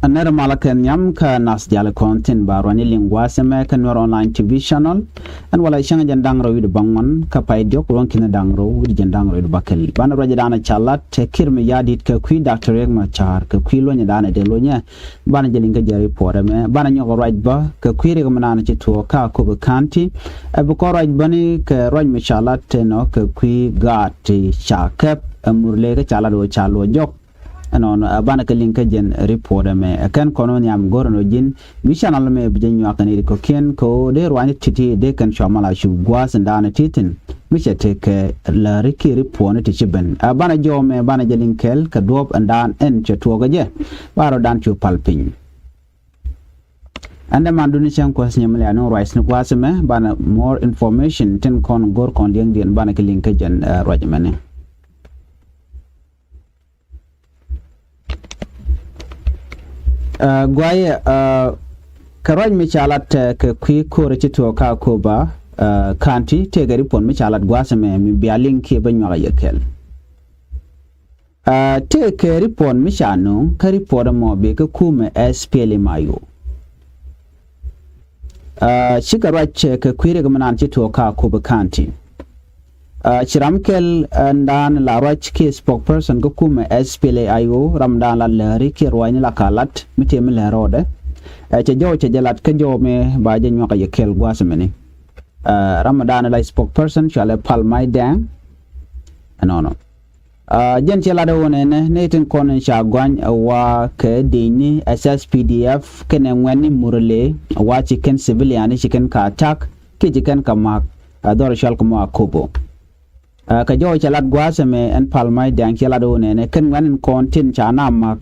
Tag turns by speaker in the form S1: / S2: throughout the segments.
S1: Another Malakan Yam ka nas dial content barwani lingwa seme kan war online TV channel and wala shanga jandang ro wid bangman ka pay diok ron kina dangro wid jandang ro wid bakel bana ro jadana chalat te kirme yadit ka kui Dr. Riek Machar ka kui lo nya dana de lo nya bana jelinga jari pore me bana nyoko right ba ka kui re manana ci to ka ko be kanti e bu ko right bani ka ro me chalat te no ka kui gati chakep amurle ka chala do chalo jok anon abana ka linka jen report me kan kono nyam gorno jin mishanal me bjen yu akani ko ken ko de rwani titi de kan shamala shu gwas ndana titin misha take la riki report ne tichiben abana jo me bana jelinkel ka dop ndan en chetuo gaje baro dan chu palpin anda manduni chan ko nyamle anon rice ne gwas me bana more information ten kon gor kon dien bana ka linka jen rajmane gwaye karoj mi chalat ke kwi kore chito ka koba kanti te gari pon mi chalat gwasa me mi bialin ke banyo yekel te ke ripon mi chano ka ripon mo be ke kume SPL mayo shikaroj ke kwi re gamanan chito ka koba kanti chiramkel ndan la roch ke spokesperson ko kuma SPLA ayo ramdan la lari ke royni la kalat mitem le rode che jo che jalat ke jo me ba je nyoka yekel gwasmeni ramadan la spokesperson chale palmai dang anono jen che la do ne netin konen sha gwan wa ke dini SSPDF ken ngwani murle wa chicken civilian chicken ka attack ke chicken ka mak ador shal ko akobo ka jo chalat gwasa me en palmai dan kela do ne ken wanin kontin chana mak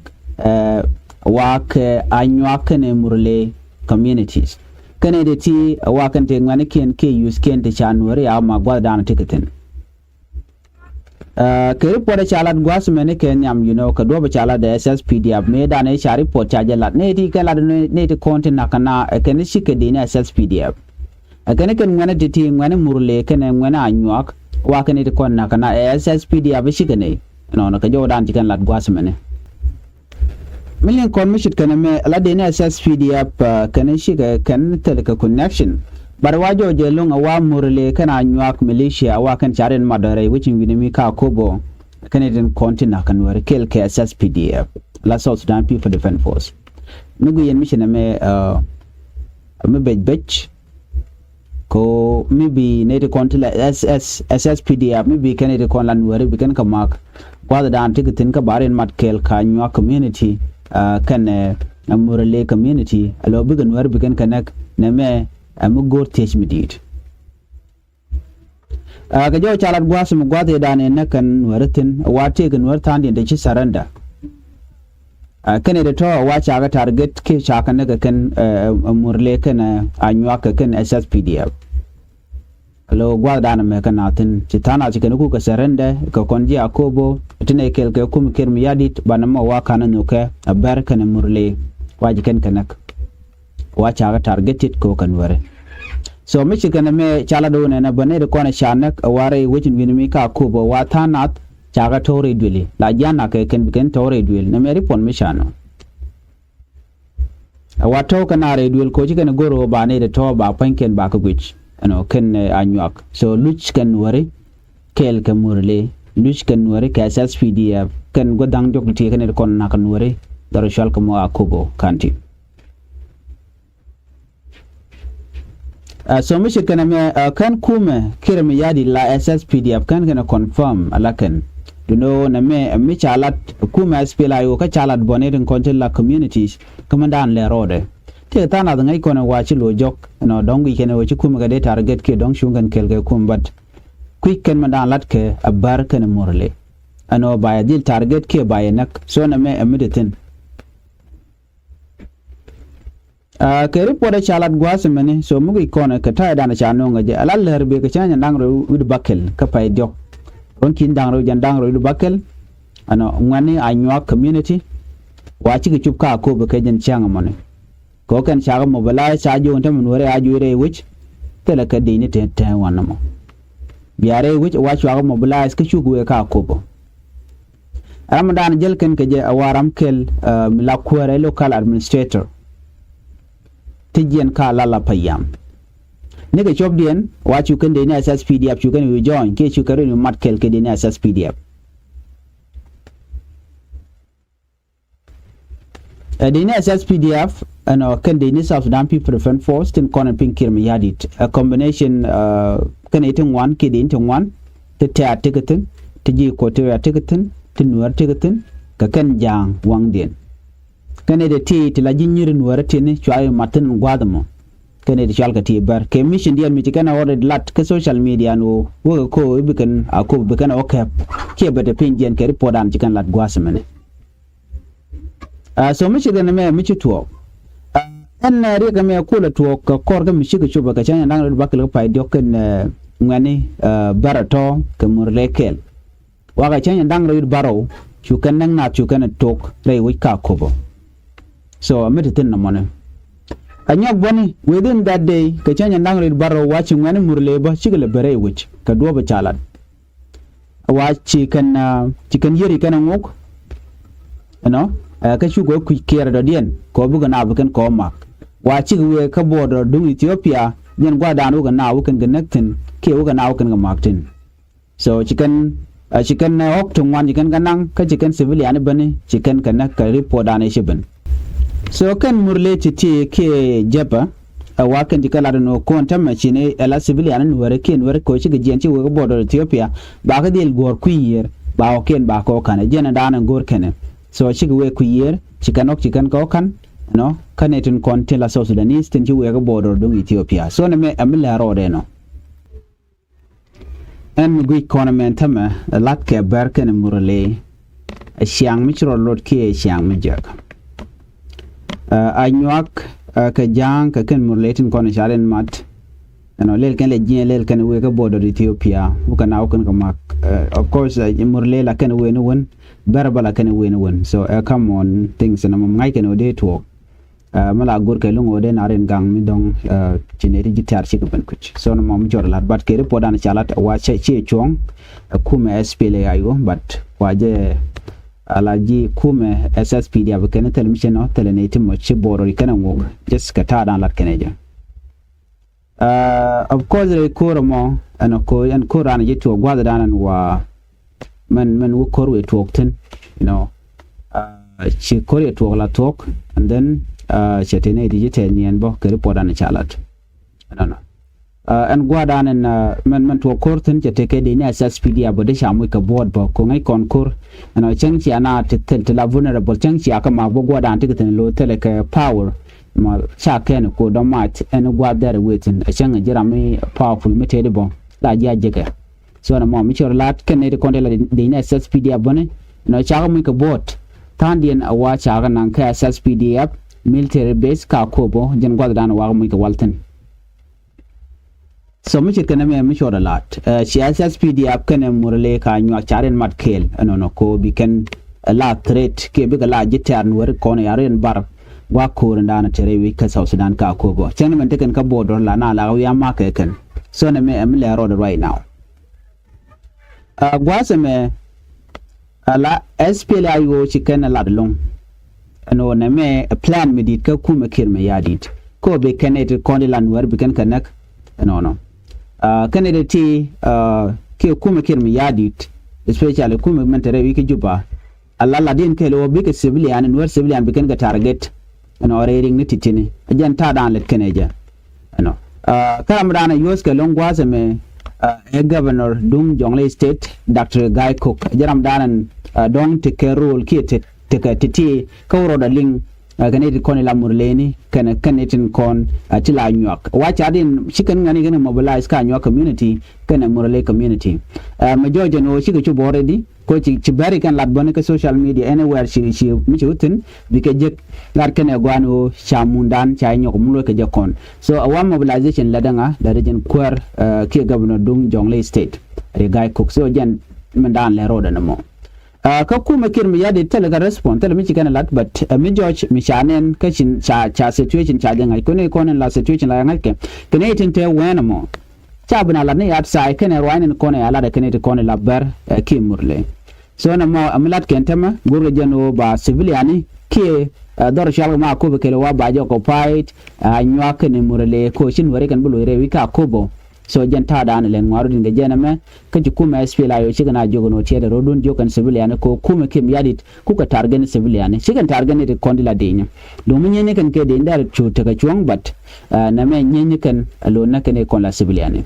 S1: wa ke anwa kene murle communities kene de ti wa kan te ngani ken ke use ken te chanwari ya ma gwa dan tiketin ke report chalat gwasa me ne ken yam ka do ba chala da SSPDF me dan e chari report chalat ne ti kala ne ti kontin nakana ken shike de ne SSPDF ken ngani de ti ngani murle ken ngani anwa wakani de kon nakana SSPD abishigane no ka jodan tikan lat gwasmene million kon mishit kana me la de SSPD app kana shiga kan teleka connection bar wajo je lunga wa murle kana nyak militia wakan charen madare wicin winimi ka kobo Canadian continent kan wari kel ke SSPD app la South Sudan People Defense Force nugu yen mission me bej ko maybe ne de kontila SSPDF maybe kan de kon lan wari bikan ka mak kwada dan tikitin ka baren mat kel ka nywa community kan amurale community alo bigan wari bikan kanak na me amugor tech midit ga jo chalat gwas mu gwade dan ne kan waratin wate gan wartan de ci saranda kan de to wa cha ga target ke cha kan ga kan amurle kan anywa ka kan SSPDF alo gwada na me kan atin citana cikin ku ka saranda ka konji akobo tine kel ke kum kirmi yadit banama wa kana nuke abar kan murle wajiken kanak wa cha ga targeted ko kan ware so mi cikin me chala do ne na bane de kona shanak ware wajin winimi ka akobo wa tanat chaga tore dwele la jana ke ken tore dwele na meri pon mishano wato kana re dwele ko jikane goro ba ne de to ba panken ba ka gwich ano ken anyak so luch kan ware kel ke murle luch kan ware ka SSPDF kan godang jok ti kan kon na kan ware dar shal ko akobo kanti so mi shikana me kan kume kirmi yadi la SSPDF kan confirm alakan na me chalat kuma SPLA yo ka chalat bonerin kontel la communities kamandan le rode te tana da ngai kona wachi lo jok no dongi kene wachi kuma ga de target ke dong shungan kelge kumbat quick kan mandan lat ke abar kan morle ano baya dil target ke baya nak so na me amidatin ke report chalat gwasmene so mugi kona ka ta da na chano ngaje alal herbe ka chanya nangro wid bakel ka pay jok ronkin dangro jandangro du bakel ano ngani anywa community wachi ki chupka ko be kajen changa mone ko kan chaga mobile chajo onta munore ajure which tele ka dini te wanamo biare which wachi waga mobile ka chugu ka ko bo Ramadan jel ken ke je awaram kel la kuare local administrator tijen ka lala payam ne ke chop dien wa chu ken de ne SSPDF chu ken we join ke chu kare mat kel ke de ne SSPDF de ne SSPDF ano ken de ne South Sudan People Defense Force tin kono pinkir mi yadit a combination ken etin one ke de etin one te ta tiketin tiji ko te tiketin nuar tiketin ka kan jang wang den kane de ti la jinyir nuar tini chwa matin gwadamo kane de chalka ti bar ke mission dia mi tikana ore lat ke social media no wo ko ibikan ako bikan okay ke bete pinjen ke reportan tikan lat gwasamene so mi shiga me mi chituo an ri ga me ko la tuo ka kor ga mi shiga chuba ka chanya nang bakal pa doken ngani barato ke murlekel waga chanya dang ro baro chukan nang na chukan tok rei wika kobo so ametitin na mone anyok boni within that day ka chanya dang ro baro wachi ngani murleba chigale bere wich ka duoba chalat wachi kan chikan yeri kan ngok ka chugo ku kera do dien ko buga na bukan ko mak wachi we ka border dung Ethiopia nyen gwa danu ga na wukan connectin ke wuga na wukan ga maktin so chikan ok tungwan chicken kanang ka chicken civilian bani chicken kana ka report ane shiban so kan murle titi ke japa wakan dikala no ko tamma chine ela civilian nuware ken ware ko chi gijen chi wo border Ethiopia ba ka del gor kuyer ba o ken ba ko kana jena dana gor kene so chi we kuyer chicken ok chicken ko kan no kanetin kon tela South Sudanese tin chi we ga border dung Ethiopia so ne me amila rode no en gui konamen tama lat ke berken murale siang michro lot ke siang mijak anyak ka jang ka ken murletin kon sharen mat no lel ken le jin lel ken we ka border Ethiopia buka na kan ka mak of course murle la ken we no won berbala ken we no won so come on things na mam ngai ken ode to mala gor ke lungo de naren gang mi dong chineri gitar chi ban kuch so no mom jor lat but ke report an chalat wa che chong kume SPL ayo but waje alaji kume SSPD abakene television no telenate mo chi boro ikana ngok just ka ta dan lat keneja of course re koramo an ko an koran je to gwada danan wa man wo korwe tokten chi korwe to la tok and then chetene digital ni en bo ke report an chalat no and gwada nan man to korten je teke de ni SSPD abode shamu ka board ba ko ngai konkor ana changchi ana te la vulnerable changchi aka ma bo gwada an tiketen lo teleke power ma cha ken ko do mat en gwada re wetin a changa jirami powerful metede bon la ja jeke so na mo mi chor lat ken ne ko de ni SSPD abone no cha mu ka board tandien awa cha nan ka SSPD app military base ka kobo jen gwada dan wa mu ka walten so mi chikana mi chora lat SSPD app kan murle ka nyu charen mat kel no ko bi ken la threat ke bi la jitar nur ko ne yaren bar wa ko ndana tere wi ka South Sudan ka kobo chen men teken ka border la na la ya ma ka ken so ne me le road right now gwase me ala SPLA yo chikana la long no na me plan me dit ka kuma kirme yadit ko be kenet kondilan wer be ken kanak no kenet ti ke kuma kirme yadit especially kuma mentere wiki juba alla la din ke lo be ke civilian wer civilian be ken ga target no rating ni titini ajan ta dan let keneja no karamdana yos ke longwaze me governor dung Jonglei state Dr. Guy Cook jaram danan dong te ke role ki te titi kawro da ling kaneti kon la murleni kanetin kon tila nyak wacha din chikan ngani gane mobilize ka nyak community kana murle community majojo no chika chu already ko chi bari kan lat bonne ka social media anywhere shi mi chutin bike jek lar kane gwano chamundan cha nyok mulo ke jakon so awa mobilization ladanga da region kwar ke governor dung Jonglei state re Guy Cook so jan mandan le roda namo ka kuma kirmi ya de telega respond tele mi chikana lat but mi George mi shanen ka chin cha situation cha janga ko ne konen la situation la ngake kene tinte wenamo cha bana la ne outside kene roinen kone ala de kene te kone la ber ki murle so na mo amlat kentema gurga jeno ba civiliani ke dor shal ma ko be kele wa ba jo ko fight anywa kene murale ko shin wore kan bulo rewi ka kobo so jenta da len waru dinga jename kaji kuma SPLA yo shiga na jogo no tiede rodun jokan civilian ko kuma kim yadit kuka targen civilian shigan targen de kondila denya domin yenye kan ke de ndar chuta ka chuang bat na me yenye kan lo na kan kon la civilian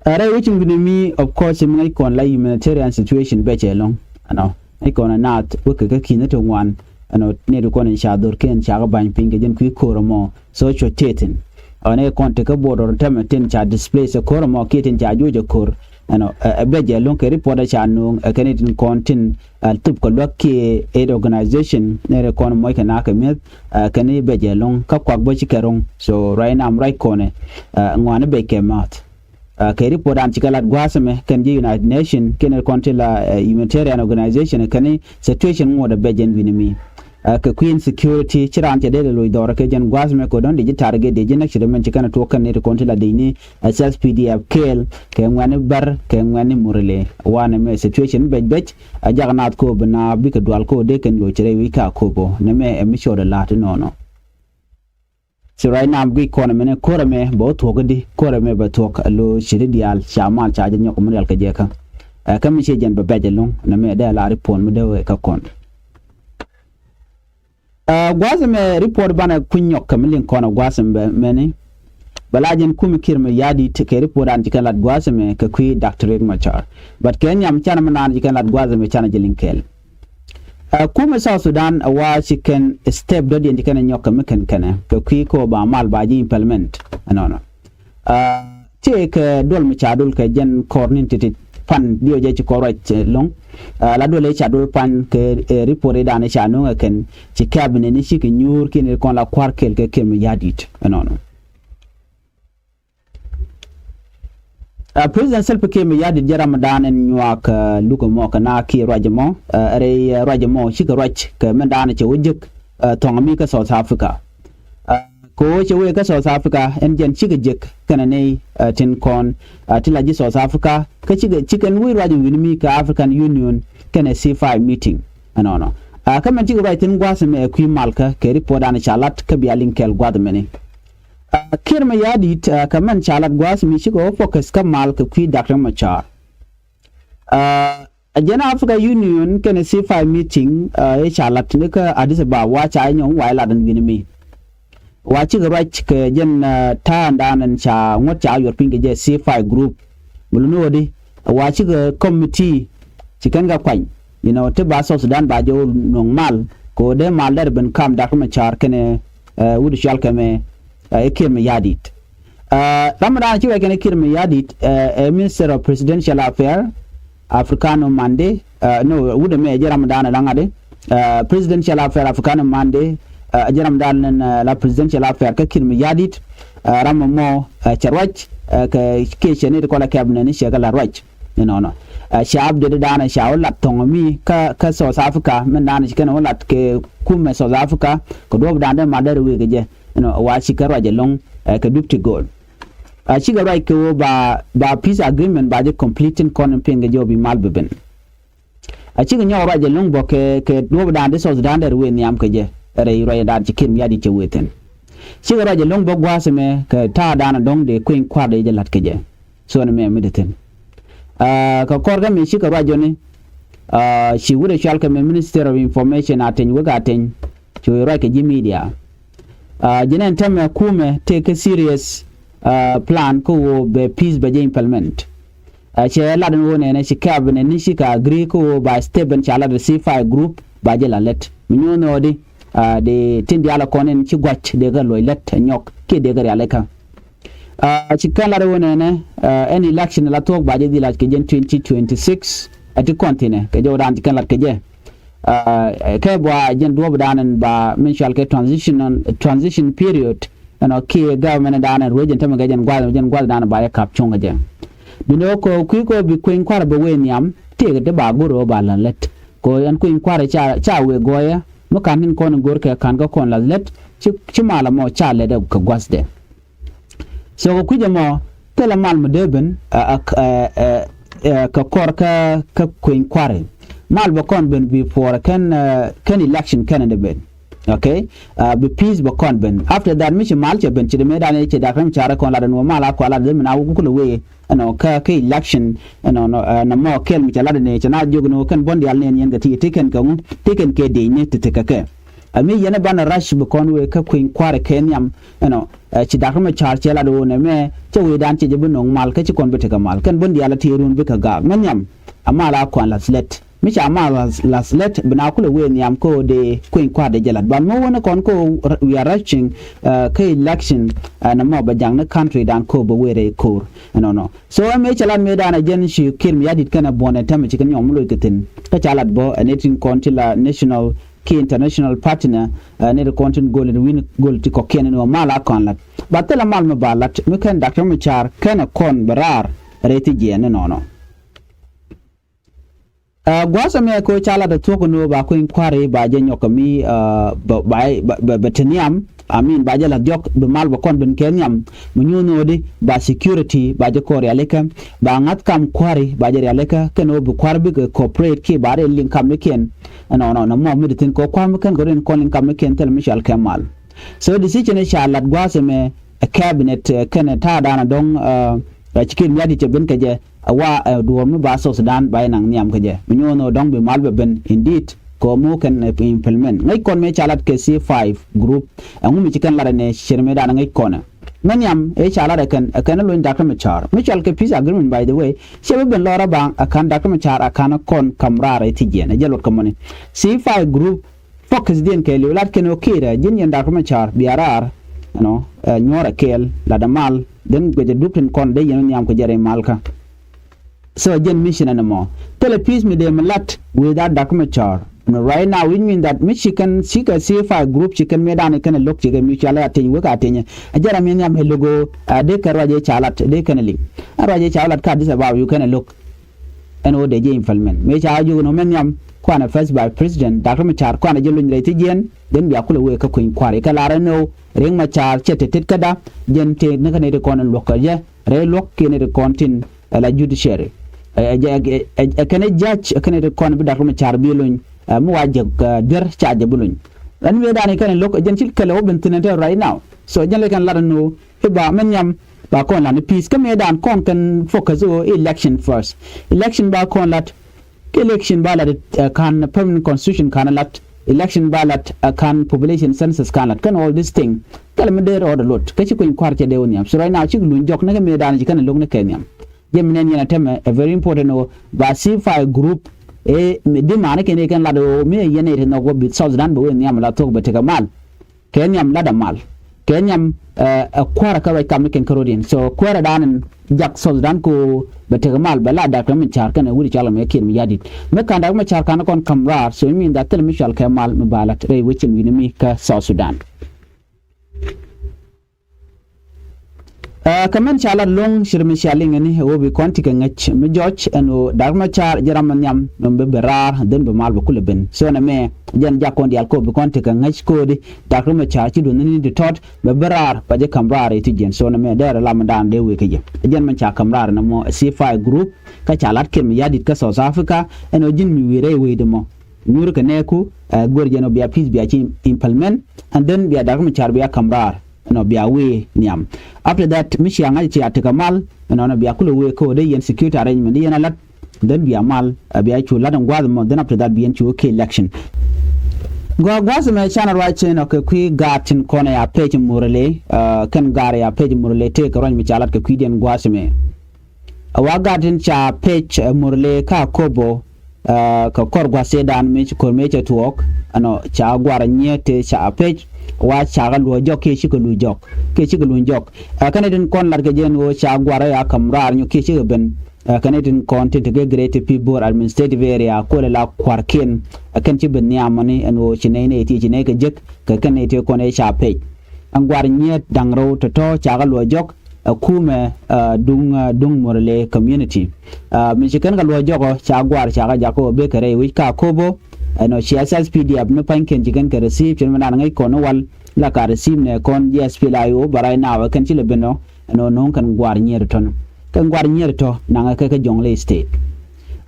S1: are which mi of course mi kon la humanitarian situation be chelong ano ai kon na at wuka ka kinata wan ano ne do kon shador ken chaga ban pinga jen ku koromo so chotetin one konte ka border tamatin cha display se kor mo kitin cha jojo kor ano beje lon ke report cha no kenetin kontin tup ko lokki aid organization ne kon mo kana ka met kane beje lon ka kwak bo chikarong so right now am right kone ngwane be ke mat ke report an chikalat gwasame kan je United Nation kene kontin la humanitarian organization kane situation mo da beje winimi ka queen security chirante de lo idora ke jan gwasme ko don de target de jena chirmen chikana to kan ne ko la de ni SSPDF kel ke ngwane bar ke ngwane murle wana me situation bej ajagnat ko bana bi ka dwal ko de ken lo chire wi ka ko bo ne me emi shoda lat no so right now bi ko ne ko me bo to gadi ko me ba to lo chire dial chamal cha jan ko mun yal ka je ka kam che jan ba bej long ne me da la report mu de ka kon gwazame report bana kunyok kamilin kona gwazame mene balajen kumi kirme yadi ke report an jikalat gwazame ka kui doctorate machar but kenyam chana manan jikalat gwazame chana jilinkel kuma South Sudan awa chicken step dodi jikana nyoka meken kana ka kui ko ba mal baji implement anono take dol machadul ka jen kornin titit pan dio je ko right long la dole cha dol pan ke report da ne cha no ken ci cabinet ni ci nyur kin kon la kwarkel ke kem yadit non president self kem yadit jaram dan en nyuak luko mo kana ki rajmo re rajmo ci ko rach ke men dan ci wujik tongami ka South Africa ko che we ka South Africa en jen chigejek kana ne tin kon tilaji South Africa ka chicken we raju winimi ka African Union kana C5 meeting anono kama chigo right tin gwasme ku malka ke report an chalat ka bialin kel gwadmene kirma yadit kaman chalat gwasmi chigo focus ka malka ku Dr. Machar Jana Africa Union kana C5 meeting e chalat ne ka Addis Ababa wa cha nyon wa la dan winimi wachi ga right ke jen ta ndanan cha ngot cha yor pinge je C5 group buluno di wachi ga committee chikan ga kwany te ba South Sudan ba jo normal ko de mal der ben kam da kuma char kene wudu shal kame ekirme yadit ramadan chi wekene kirme yadit Minister of Presidential Affairs Africano Mande no wudu me je ramadan langade Presidential Affairs Africano Mande jaram dan la presidential affair ka kirmi yadit rammo charwach ke chene ko la cabinet ni shagala rwach no shaab de dana shaawol la tongomi ka South Africa men dana shikana wala ke kuma South Africa ko do dande madare we je wa shikara je long ka dupti goal shigara ko ba peace agreement ba je completing kon pinga jobi malbeben chiga nyawa je long bo ke do dande South Sudan der we niam ke je re roya da cikin yadi ce weten shi ga raje long bogwa me ka ta dana dong de queen kwade je lat keje so ne me mediten ka korga me shi ka raje ne shi wude shalka me Minister of Information aten wuga aten to roya ke media jenen tamme kume take a serious plan ko be peace be implement che ladan wona ne shi cabinet ni shi ka agree ko ba step ben chala de C5 group ba je la let minyono di de tindi ala konen ci gwacc de ga loy let nyok ke de ga aleka ci kala re wona ne any election la tok baje di la ke jen 2026 ati kontine ke jodan ci kala ke je ke bo jen do danan ba mensual ke transition period ke government danan region tam ga jen gwal danan ba ya kap chonga je bino ko ko bi kwen kwara be wen yam te de ba goro ba la let ko yan kwen kwara cha we goya mukanin kon gorka kan ga kon lazlet ci mala mo chale da ka gwasde so ko kuje mo tela mal mo deben ka kor ka queen kware mal ba kon ben before kan election kan the ben okay be peace ba kon ben after that mission mal che ben che me da ne che da kan chara kon la no mala ko la de na ku ku we no ka election no na mo kel mi chala ne che na jogno kan bondi al ne yen ga ti tiken ke de ne te ka ke ami yana bana rush be kon we ka queen kware kenyam ci da kuma char chela do ne me che we dan che jibu nong mal ka ci kon be te ka mal kan bondi ala tirun be ka ga nganyam amala kon la slet mi cha amala la slet bina kula we nyam ko de queen kware de jela ban mo wona kon ko we are rushing ka election na mo ba jang na country dan ko be we re ko no so me chala me dana jen shi kir mi yadit kana bona tam ci kan nyom lo ketin ka chala bo netin kontila national key international partner ne the content goal and win goal to kokene no mala konlat batela mal me balat me kan Dr. Machar kana kon barar reti jene no gwasa me ko chala da toko no ba ko inquiry ba je nyokami ba teniam amin ba je la jok be mal ba kon ben kenyam munyuno de ba security ba je ko realeka ba ngat kam kwari ba je realeka keno bu kwar bi corporate ki ba re link kam ken no mo mi tin ko kwam kan goren kon link kam ken tel michal kamal so decision e chalat gwasa me a cabinet kan ta dana don cikin yadi ce bin kaje wa duwar ba so Sudan bayan nan niam kaje munyono don be mal ben indeed ko mo kan implement ngai kon me chalat ke C5 group angu mi cikan lara ne shirme da ngai kona nanyam e chalat kan lo Dr. Machar Michal ke peace agreement by the way shebe ben lora bang akan Dr. Machar akan kon kamrara tijene jalot kamone C5 group focus den ke lat ken okira jinyan Dr. Machar biarar nyora kel la damal den go dupin kon de yen nyam ko jare malka so gen mission and more tell a peace me them lat without Dr. Machar right now we mean that Michigan sika C5 group chicken medan kan lok chicken mutual atin we ka atin ajara men yam helogo de karwaje chalat de kan li arwaje chalat ka disa ba you kan lok and de je implement me cha ju no men yam kwana first by president Dr. Machar kwana jelun re tijen den biya kula we ka kuin kware ka lara no ring Machar chete tit kada jente ne kan de kon lok je re lok kene de kontin la judiciary kene judge kene de kon bi Dr. Machar bi luñ mu wajje der charge buluñ dan we dani kan lok jen ci kala oben tinante right now so jen kan lara no ba men yam ba kon la peace ka me dan kon kan focus o election first election ba kon lat election ballot kan permanent constitution kan lat election ballot kan population census kan lat kan all this thing kala me der order lot ka ci ko kwarce de woni am so right now ci lu jok na me dan ci kan lok na kenyam jeminen yana teme a very important o ba C5 group de mane kene kan lado me yene re no go bit South Sudan bo woni am la tok be tega mal kenyam lada mal kenyam kwara ka kam ken karodin so kwara danan jak South Sudan ko be tega mal bala da kam char kan wuri chala me ken mi yadit me kan da me char kan kon kamrar so mi da tel michal kamal me balat re wicin wi mi ka South Sudan kaman chala long shirmi shaling ni wo bi konti kan ngach mi George eno Dr. Machar jaram nyam no be berar den be mal be kulben so na me jan jakon di alko bi konti kan ngach ko di Dr. Machar ci do ni di tot be berar pa je kamrar ti jen so na me der lamadan de we keje jan man cha kamrar na mo C5 group ka chalat kem yadit ka South Africa eno jin mi wire we de mo nyur ka neku gor jeno biya peace biya ci implement and then biya Dr. Machar biya kamrar no biya we niam after that mishi anga ci ataka mal no biya kula we ko de yen security arrangement yen lat then biya mal biya chu ladan gwaz mo then after that biya chu okay election gwaz me channel right chain okay kui gatin kona ya page murale kan gare ya page murale te ka ron mi chalat ka kui den gwaz me wa gatin cha page murale ka kobo ka kor gwase dan me ko me cha tuok ano cha gwara nyete cha page wa chaga lo jok ke shi ko lu jok kana den kon lar ke jen wo cha gwara ya kamrar nyu ke shi ben kana den kon te ge great people administrative area ko la kwarken kan ci ben yamani en wo ci ne ti ci ne ke jek ka kan te kon e cha pe an gwar nyet dangro to chaga lo jok kume dung morale community mi ci kan ga lo jok cha gwar chaga jako be kare wi ka kobo no CSSPD ab no panken jigen ka receive chen mana ngai kono wal la ka receive ne kon GSP la yo barai na wa kan chile beno no non kan gwar nyer ton kan gwar nyer to nanga ka Jonglei state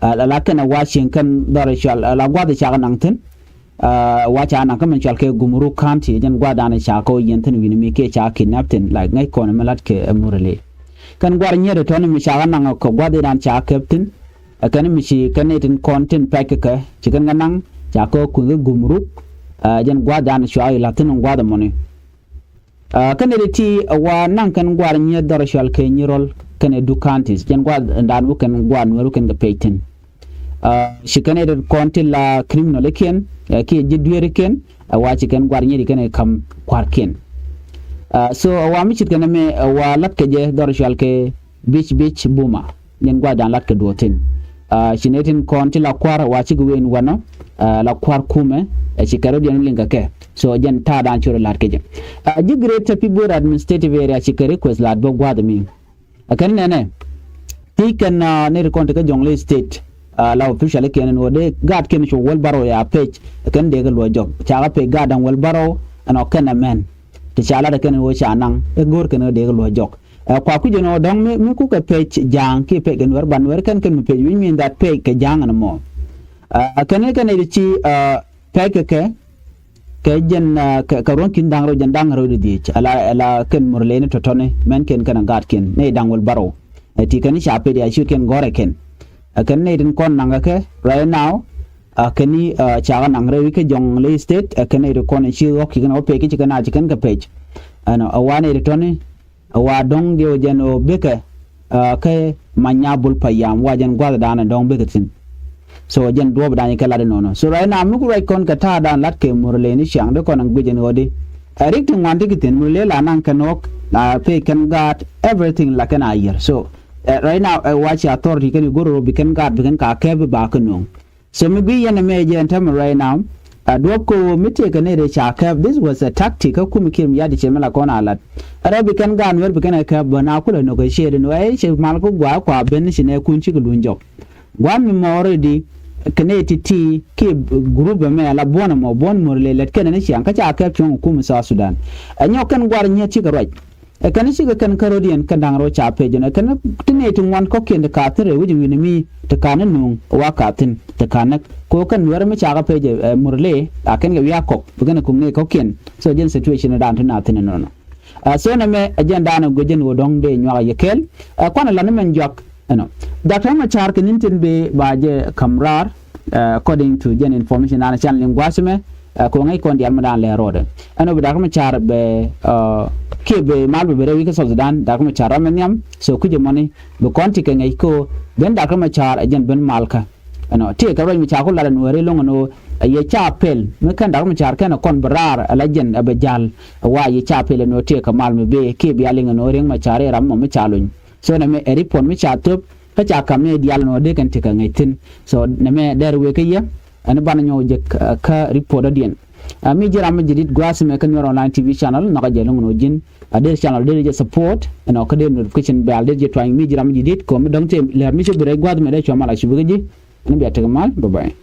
S1: la kana Washington darashal la gwada cha nang tin wacha nang kamen chal ke Gumuru County jan gwada na cha ko yenten wini mi ke cha kidnapping like ngai kono melat ke murale kan gwar nyer to ni mi cha nang ko gwada dan cha captain kan mi chi kan etin content pack ka chikan nang cha ko ku Gumuru jan gwada na cha ila tin gwada money kan editi wa nang kan gwar nyer darashal ke nyirol kan educantis jan gwada ndan bu kan gwad nweru kan ga peyten shikane da konti la criminal ken ke jidwere ken wa chikan gwar nyeri kan kam kwarken so wa mi chikan me wa lat ke je darashal ke beach buma jan gwada lat ke dotin shinetin konti la kwar wa chi gwen wano la kwar kume chikaro dian linga ke so jan ta dan choro lat ke je jigre tapi bor administrative area chikare quest lat bo gwada mi akan nene tikan ne konti ka Jonglei state la official ken no de gad ken cho wal baro ya page ken de lo jog cha pe gadan wal baro ano ken men ti chala de ken wo cha nang e gor ken de lo jog kwa ku jono dong mi ku ka page jang ki pe gen war ban war ken page wi mean that page ke jang no mo ken de ci page ke jen ka ron kin dang ro jan dang ro de ala ken murlene to tone men ken kan gad ken ne dang wal baro ti ken cha pe de shoot ken gore ken kan ne din kon nanga ke right now kani chaga nangre wi ke Jonglei state kan ne kon chi ok ki no pe ki kana chi kan ka page ana awane de tone awa dong dio jen o beke ke manya bul payam wajen gwada dana dong beke tin so jen do bada ni kala de nono so right now mi ku right kon ka ta dan lat ke murle ni chang de kon ang bijen odi arik tu ngante ki tin murle la nan kanok na pe kan got everything like an ayer so right now watch authority can go to can guard can ka kebe ba kanong so maybe yana me jen tam right now doko mite kan ne cha kebe this was a tactic ko mi kim ya de chemela kona alat arabi kan gan wer kan ka bana kula no ga shede no ai che mal ko gwa kwa ben shi ne kun ci gulunjo gwa mi mo already kaneti ti ke group me ala bona mo bon mo le let kan ne shi an ka cha kebe chon ku South Sudan anyo kan gwar nya ci ga right kan shi kan karodian kan dang ro cha pe jena kan tine tun wan ko ken ka tere wuji wini mi ta kanan nun wa ka tin ta kanak ko kan wer mi cha ga pe je murle akan ga ya ko bugan ko ne ko ken so jen situation da tan tin no no so na me agenda na gojen wo dong de nywa yekel kwana la men jok no Dr. Machar kin tin be ba je kamrar according to gen information na channel ngwasme ko ngai kon dial madan le rode ano bi Dr. Machar be ke be mal be rewi ka South Sudan Dr. Machar ramanyam so ku je moni be konti ke ngai ko ben Dr. Machar ajen ben malka ano te ka ro mi cha ko la no re longo no ye cha pel me kan Dr. Machar kan kon brar alajen abajal wa ye cha pel no te ka mal me be ke bi alinga no reng Machar ram mo chalun so na me eripon mi cha top ka cha kam ne dial no de kan te ka ngai tin so na me der we ke ya ana bana nyo je ka report adien mi jira ma jidit gwas me kan online TV channel na ka jelong no jin ade channel de je support and ka de notification bell de je trying mi jira ma jidit ko mi dong te ler mi se bure gwad me de choma la shi bugi ni bi atagamal bye bye